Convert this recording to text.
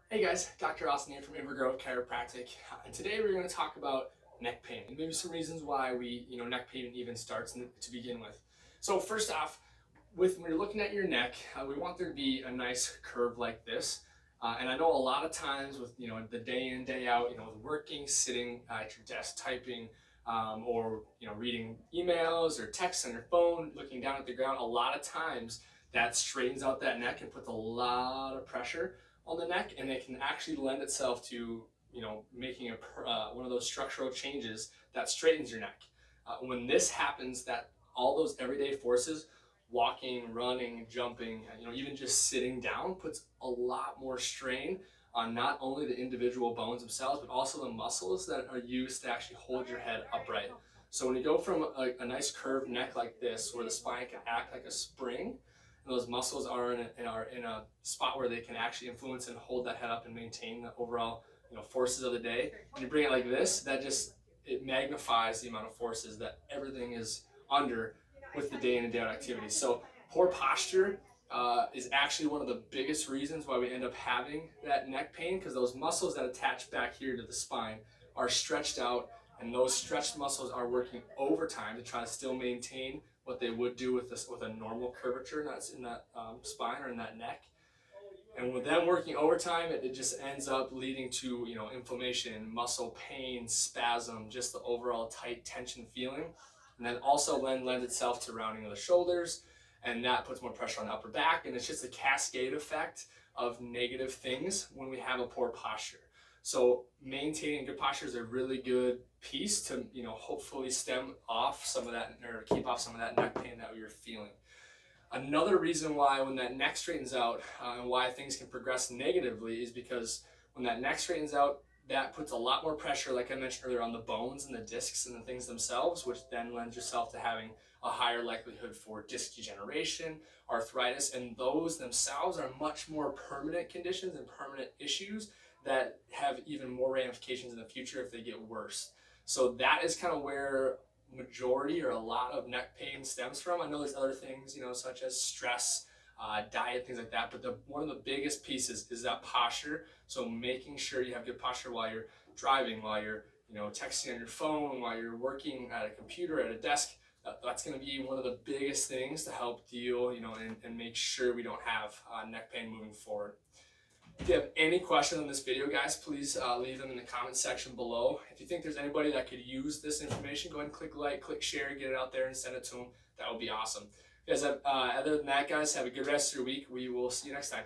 Hey guys, Dr. Austin here from Inver Chiropractic, and today we're going to talk about neck pain and maybe some reasons why neck pain even starts to begin with. So first off, when you're looking at your neck, we want there to be a nice curve like this. And I know a lot of times with the day in day out, with working, sitting at your desk typing, or reading emails or texts on your phone, looking down at the ground, a lot of times that straightens out that neck and puts a lot of pressure on the neck, and it can actually lend itself to making one of those structural changes that straightens your neck. When this happens, that all those everyday forces, walking, running, jumping, even just sitting down, puts a lot more strain on not only the individual bones themselves, but also the muscles that are used to actually hold your head upright. So when you go from a nice curved neck like this, where the spine can act like a spring, and those muscles are in a spot where they can actually influence and hold that head up and maintain the overall forces of the day. When you bring it like this, it magnifies the amount of forces that everything is under with the day in and day out activities. So poor posture is actually one of the biggest reasons why we end up having that neck pain, because those muscles that attach back here to the spine are stretched out, and those stretched muscles are working overtime to try to still maintain what they would do with a normal curvature that's in that spine or in that neck. And with them working overtime, it just ends up leading to inflammation, muscle pain, spasm, just the overall tight tension feeling. And then also lends itself to rounding of the shoulders, and that puts more pressure on the upper back, and it's just a cascade effect of negative things when we have a poor posture. So maintaining good posture is a really good piece to hopefully stem off some of that, or keep off some of that neck pain that you're feeling. Another reason why when that neck straightens out and why things can progress negatively is because when that neck straightens out, that puts a lot more pressure, like I mentioned earlier, on the bones and the discs and the things themselves, which then lends yourself to having a higher likelihood for disc degeneration, arthritis, and those themselves are much more permanent conditions and permanent issues that have even more ramifications in the future if they get worse. So that is kind of where majority or a lot of neck pain stems from. I know there's other things, such as stress, diet, things like that, but one of the biggest pieces is that posture. So making sure you have good posture while you're driving, while you're texting on your phone, while you're working at a computer, at a desk. That's going to be one of the biggest things to help deal, and make sure we don't have neck pain moving forward. If you have any questions on this video, guys, please leave them in the comment section below. If you think there's anybody that could use this information, go ahead and click like, click share, get it out there and send it to them. That would be awesome. Guys, other than that, guys, have a good rest of your week. We will see you next time.